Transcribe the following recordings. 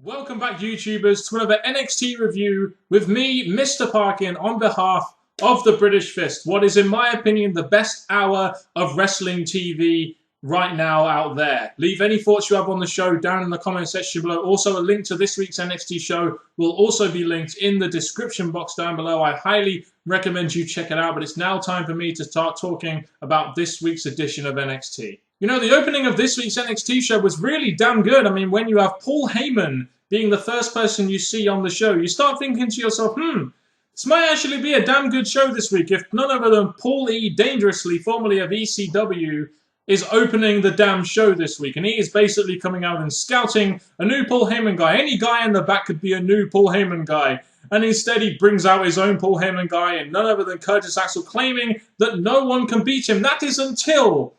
Welcome back, YouTubers, to another NXT review with me, Mr. Parkin, on behalf of the British Fist. What is, in my opinion, the best hour of wrestling TV right now out there. Leave any thoughts you have on the show down in the comment section below. Also, a link to this week's NXT show will also be linked in the description box down below. I highly recommend you check it out, but it's now time for me to start talking about this week's edition of NXT. You know, the opening of this week's NXT show was really damn good. I mean, when you have Paul Heyman being the first person you see on the show, you start thinking to yourself, this might actually be a damn good show this week if none other than Paul E. Dangerously, formerly of ECW, is opening the damn show this week. And he is basically coming out and scouting a new Paul Heyman guy. Any guy in the back could be a new Paul Heyman guy. And instead he brings out his own Paul Heyman guy and none other than Curtis Axel, claiming that no one can beat him. That is until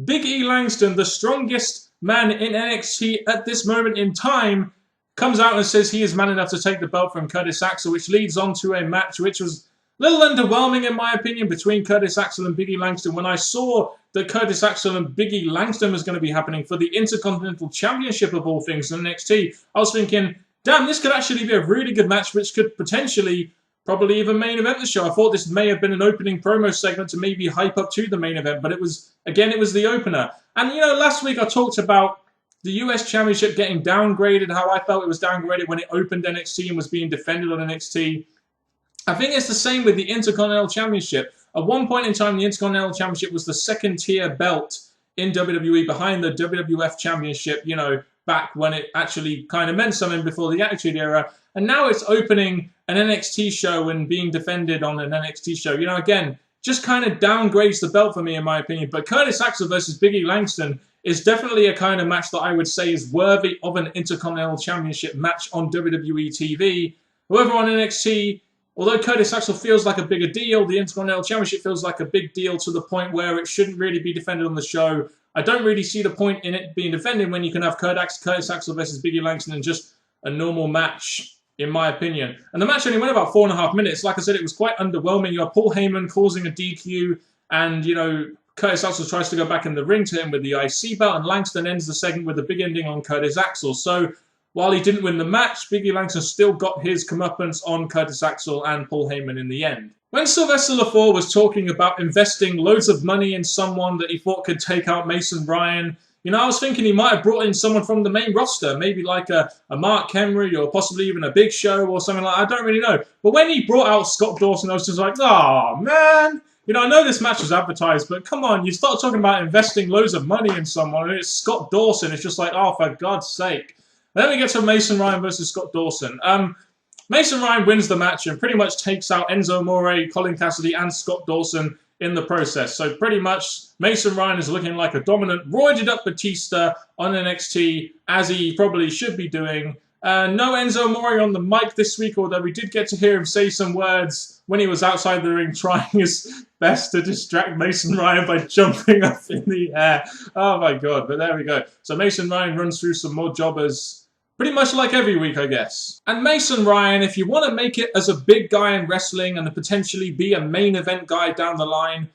Big E Langston, the strongest man in NXT at this moment in time, comes out and says he is man enough to take the belt from Curtis Axel, which leads on to a match which was a little underwhelming, in my opinion, between Curtis Axel and Big E Langston. When I saw that Curtis Axel and Big E Langston was going to be happening for the Intercontinental Championship of all things in NXT, I was thinking, damn, this could actually be a really good match, which could potentially probably even main event the show. I thought this may have been an opening promo segment to maybe hype up to the main event, but it was, again, it was the opener. And, you know, last week I talked about the US Championship getting downgraded, how I felt it was downgraded when it opened NXT and was being defended on NXT. I think it's the same with the Intercontinental Championship. At one point in time, the Intercontinental Championship was the second-tier belt in WWE behind the WWF Championship, you know, back when it actually kind of meant something before the Attitude Era. And now it's opening an NXT show and being defended on an NXT show. You know, again, just kind of downgrades the belt for me, in my opinion. But Curtis Axel versus Big E Langston is definitely a kind of match that I would say is worthy of an Intercontinental Championship match on WWE TV. However, on NXT, although Curtis Axel feels like a bigger deal, the Intercontinental Championship feels like a big deal to the point where it shouldn't really be defended on the show. I don't really see the point in it being defended when you can have Curtis Axel versus Big E Langston in just a normal match, in my opinion. And the match only went about 4.5 minutes. Like I said, it was quite underwhelming. You have Paul Heyman causing a DQ, and, you know, Curtis Axel tries to go back in the ring to him with the IC belt, and Langston ends the segment with a big ending on Curtis Axel. So, while he didn't win the match, Big E Langston still got his comeuppance on Curtis Axel and Paul Heyman in the end. When Sylvester Lefort was talking about investing loads of money in someone that he thought could take out Mason Ryan, you know, I was thinking he might have brought in someone from the main roster, maybe like a Mark Henry or possibly even a Big Show or something like that. I don't really know. But when he brought out Scott Dawson, I was just like, oh, man. You know, I know this match was advertised, but come on, you start talking about investing loads of money in someone, and it's Scott Dawson. It's just like, oh, for God's sake. And then we get to Mason Ryan versus Scott Dawson. Mason Ryan wins the match and pretty much takes out Enzo Amore, Colin Cassidy, and Scott Dawson in the process. So pretty much Mason Ryan is looking like a dominant, roided up Batista on NXT, as he probably should be doing. No Enzo Amore on the mic this week, although we did get to hear him say some words when he was outside the ring trying his best to distract Mason Ryan by jumping up in the air. Oh my God, but there we go. So Mason Ryan runs through some more jobbers, pretty much like every week, I guess. And Mason Ryan, if you want to make it as a big guy in wrestling and potentially be a main event guy down the line,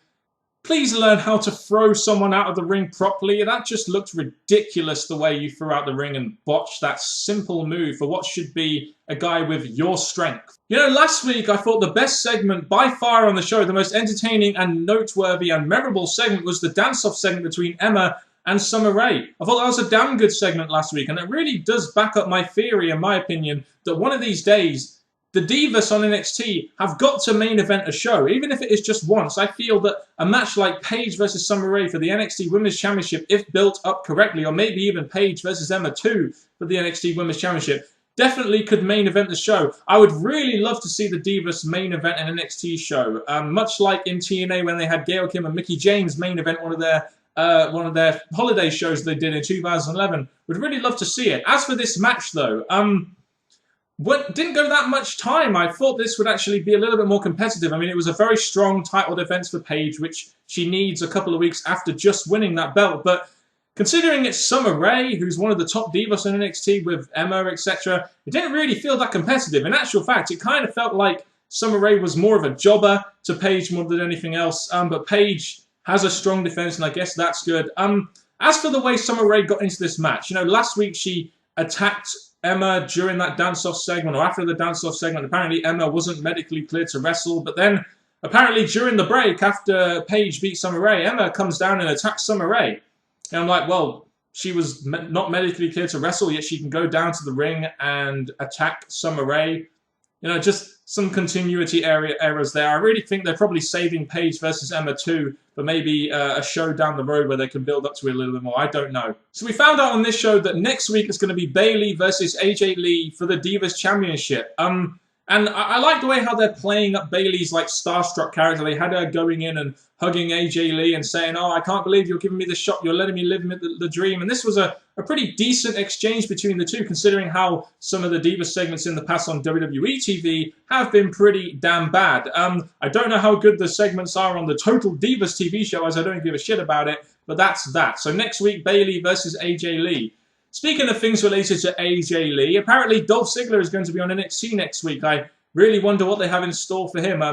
please learn how to throw someone out of the ring properly. That just looked ridiculous the way you threw out the ring and botched that simple move for what should be a guy with your strength. You know, last week I thought the best segment by far on the show, the most entertaining and noteworthy and memorable segment, was the dance-off segment between Emma and Summer Rae. I thought that was a damn good segment last week, and it really does back up my theory, in my opinion, that one of these days, the Divas on NXT have got to main event a show, even if it is just once. I feel that a match like Paige versus Summer Rae for the NXT Women's Championship, if built up correctly, or maybe even Paige versus Emma 2 for the NXT Women's Championship, definitely could main event the show. I would really love to see the Divas main event an NXT show, much like in TNA when they had Gail Kim and Mickie James main event one of their holiday shows they did in 2011. Would really love to see it. As for this match, though, didn't go that much time. I thought this would actually be a little bit more competitive. I mean, it was a very strong title defense for Paige, which she needs a couple of weeks after just winning that belt. But considering it's Summer Rae, who's one of the top divas in NXT with Emma, etc., it didn't really feel that competitive. In actual fact, it kind of felt like Summer Rae was more of a jobber to Paige more than anything else. But Paige has a strong defense, and I guess that's good. As for the way Summer Rae got into this match, you know, last week she attacked Emma during that dance-off segment, or after the dance-off segment. Apparently Emma wasn't medically cleared to wrestle, but then apparently during the break, after Paige beat Summer Rae, Emma comes down and attacks Summer Rae. And I'm like, well, she was not medically cleared to wrestle, yet she can go down to the ring and attack Summer Rae. You know, just some continuity errors there. I really think they're probably saving Paige versus Emma too, but maybe a show down the road where they can build up to it a little bit more. I don't know. So we found out on this show that next week it's going to be Bayley versus AJ Lee for the Divas Championship. And I like the way how they're playing up Bayley's like starstruck character. They had her going in and hugging AJ Lee and saying, "Oh, I can't believe you're giving me the shot. You're letting me live the dream." And this was a pretty decent exchange between the two, considering how some of the Divas segments in the past on WWE TV have been pretty damn bad. I don't know how good the segments are on the Total Divas TV show, as I don't give a shit about it, but that's that. So next week, Bayley versus AJ Lee. Speaking of things related to AJ Lee, apparently Dolph Ziggler is going to be on NXT next week. I really wonder what they have in store for him.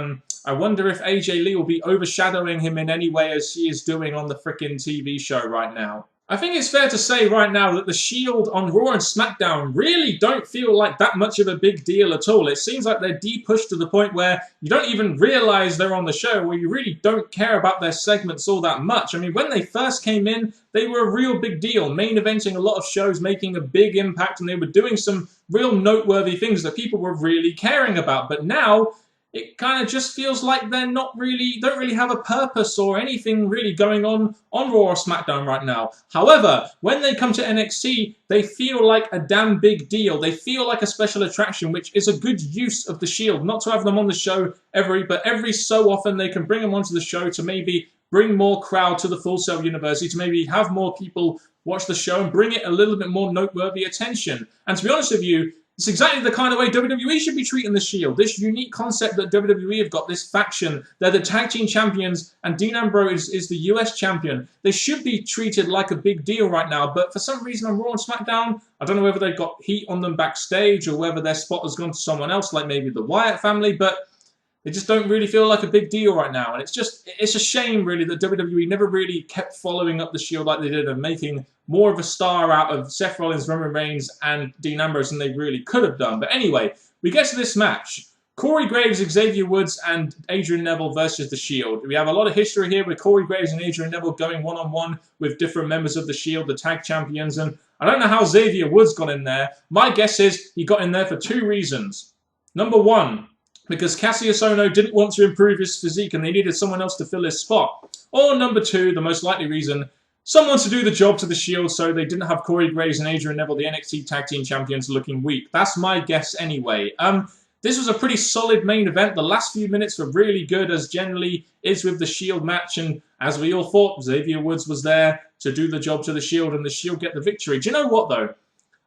I wonder if AJ Lee will be overshadowing him in any way as she is doing on the frickin' TV show right now. I think it's fair to say right now that the Shield on Raw and SmackDown really don't feel like that much of a big deal at all. It seems like they're de-pushed to the point where you don't even realize they're on the show, where you really don't care about their segments all that much. I mean, when they first came in, they were a real big deal, main eventing a lot of shows, making a big impact, and they were doing some real noteworthy things that people were really caring about. But now, it kind of just feels like they're don't really have a purpose or anything really going on Raw or SmackDown right now. However, when they come to NXT, they feel like a damn big deal. They feel like a special attraction, which is a good use of the Shield. Not to have them on the show but every so often they can bring them onto the show to maybe bring more crowd to the Full Sail University, to maybe have more people watch the show and bring it a little bit more noteworthy attention. And to be honest with you, it's exactly the kind of way WWE should be treating the Shield. This unique concept that WWE have got, this faction. They're the tag team champions, and Dean Ambrose is the US champion. They should be treated like a big deal right now, but for some reason on Raw and SmackDown, I don't know whether they've got heat on them backstage or whether their spot has gone to someone else, like maybe the Wyatt family, but they just don't really feel like a big deal right now. And it's a shame, really, that WWE never really kept following up the Shield like they did and making more of a star out of Seth Rollins, Roman Reigns, and Dean Ambrose than they really could have done. But anyway, we get to this match. Corey Graves, Xavier Woods, and Adrian Neville versus the Shield. We have a lot of history here with Corey Graves and Adrian Neville going one-on-one with different members of the Shield, the tag champions. And I don't know how Xavier Woods got in there. My guess is he got in there for two reasons. Number one, because Cassius Ohno didn't want to improve his physique and they needed someone else to fill his spot. Or number two, the most likely reason, someone to do the job to the Shield so they didn't have Corey Graves and Adrian Neville, the NXT Tag Team Champions, looking weak. That's my guess anyway. This was a pretty solid main event. The last few minutes were really good, as generally is with the Shield match. And as we all thought, Xavier Woods was there to do the job to the Shield and the Shield get the victory. Do you know what, though?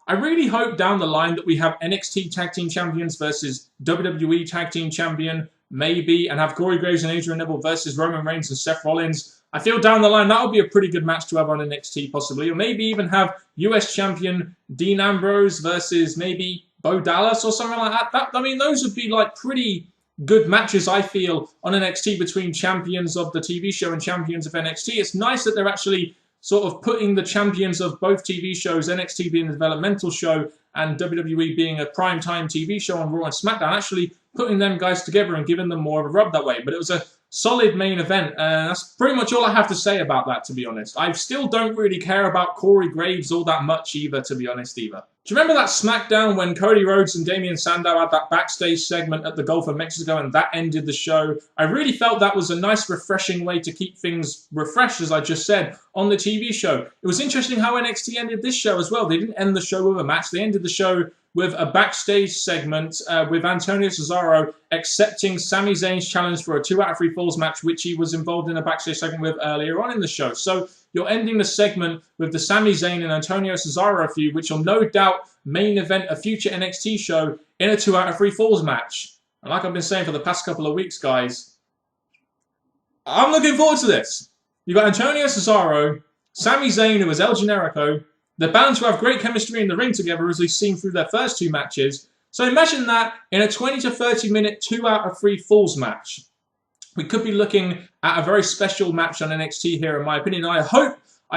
I really hope down the line that we have NXT Tag Team Champions versus WWE Tag Team Champion, maybe, and have Corey Graves and Adrian Neville versus Roman Reigns and Seth Rollins. I feel down the line that would be a pretty good match to have on NXT, possibly. Or maybe even have US Champion Dean Ambrose versus maybe Bo Dallas or something like that. I mean, those would be like pretty good matches, I feel, on NXT between champions of the TV show and champions of NXT. It's nice that they're actually sort of putting the champions of both TV shows, NXT being the developmental show and WWE being a primetime TV show on Raw and SmackDown, actually putting them guys together and giving them more of a rub that way. But it was a solid main event, and that's pretty much all I have to say about that, to be honest. I still don't really care about Corey Graves all that much either, to be honest, either. Do you remember that SmackDown when Cody Rhodes and Damian Sandow had that backstage segment at the Gulf of Mexico and that ended the show? I really felt that was a nice, refreshing way to keep things refreshed, as I just said, on the TV show. It was interesting how NXT ended this show as well. They didn't end the show with a match. They ended the show with a backstage segment with Antonio Cesaro accepting Sami Zayn's challenge for a 2 out of 3 falls match, which he was involved in a backstage segment with earlier on in the show. So you're ending the segment with the Sami Zayn and Antonio Cesaro feud, which will no doubt main event a future NXT show in a 2 out of 3 falls match. And like I've been saying for the past couple of weeks, guys, I'm looking forward to this. You've got Antonio Cesaro, Sami Zayn, who is El Generico. They're bound to have great chemistry in the ring together, as we've seen through their first 2 matches. So imagine that in a 20 to 30 minute 2 out of 3 falls match. We could be looking at a very special match on NXT here, in my opinion. I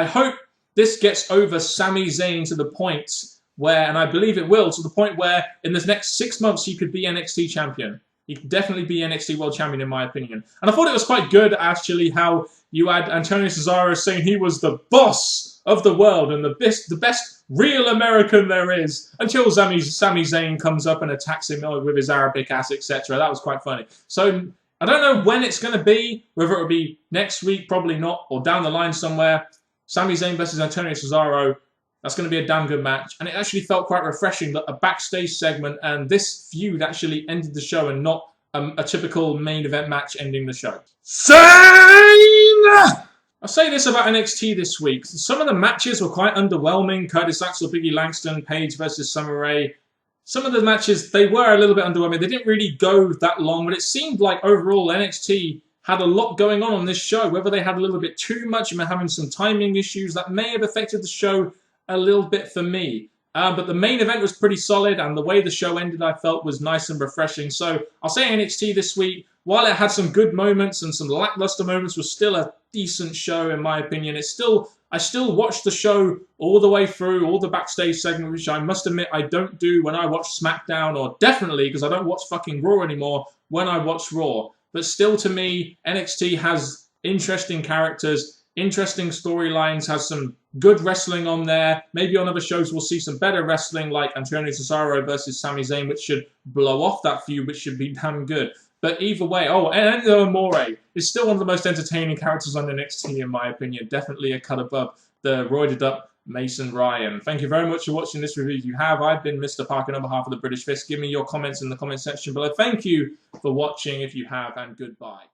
hope this gets over Sami Zayn to the point where, and I believe it will, to the point where in the next 6 months he could be NXT champion. He could definitely be NXT World Champion, in my opinion. And I thought it was quite good, actually, how you had Antonio Cesaro saying he was the boss of the world and the best real American there is, until Sami Zayn comes up and attacks him with his Arabic ass, etc. That was quite funny. So I don't know when it's going to be, whether it will be next week, probably not, or down the line somewhere. Sami Zayn versus Antonio Cesaro. That's going to be a damn good match. And it actually felt quite refreshing that a backstage segment and this feud actually ended the show and not a typical main event match ending the show. Zayn! I'll say this about NXT this week. Some of the matches were quite underwhelming. Curtis Axel, Biggie Langston, Paige versus Summer Rae. Some of the matches, they were a little bit underwhelming. They didn't really go that long, but it seemed like overall NXT had a lot going on this show. Whether they had a little bit too much and having some timing issues, that may have affected the show a little bit for me. But the main event was pretty solid, and the way the show ended, I felt, was nice and refreshing. So I'll say NXT this week, while it had some good moments and some lackluster moments, was still a decent show, in my opinion. I still watched the show all the way through, all the backstage segment, which I must admit I don't do when I watch SmackDown, or definitely, because I don't watch fucking Raw anymore, when I watch Raw. But still, to me, NXT has interesting characters, interesting storylines, has some good wrestling on there. Maybe on other shows we'll see some better wrestling, like Antonio Cesaro versus Sami Zayn, which should blow off that feud, which should be damn good. But either way, and Summer is still one of the most entertaining characters on NXT, in my opinion. Definitely a cut above the roided up Mason Ryan. Thank you very much for watching this review. If you have, I've been Mr. Parkin on behalf of the British Fist. Give me your comments in the comment section below. Thank you for watching if you have, and goodbye.